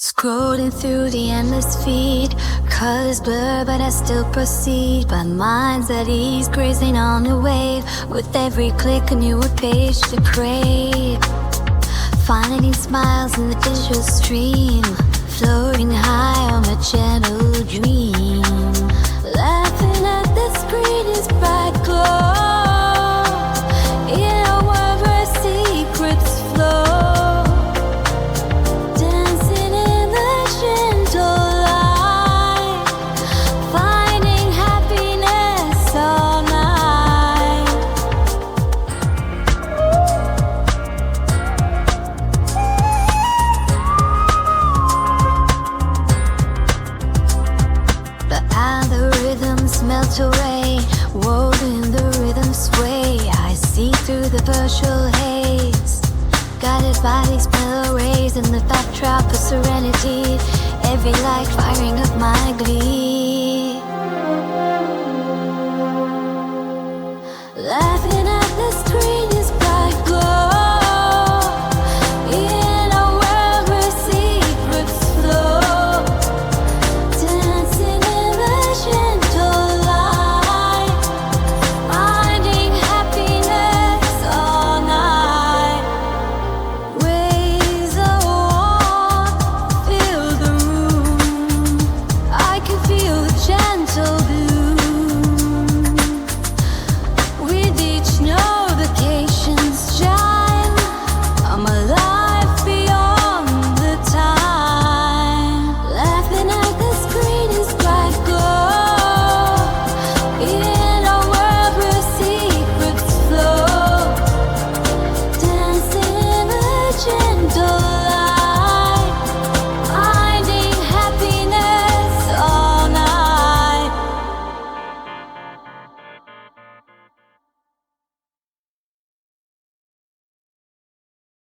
Scrolling through the endless feed, colors blur but I still proceed. My mind's at ease, grazing on the wave. With every click a newer page to crave. Finding smiles in the digital stream, floating high on a gentle dream. Laughing at the screen's bright glow, in a world where secrets flow. Melt away, woven the rhythm sway. I see through the virtual haze, guided by these mellow rays in the backdrop of serenity. Every light firing up my glee.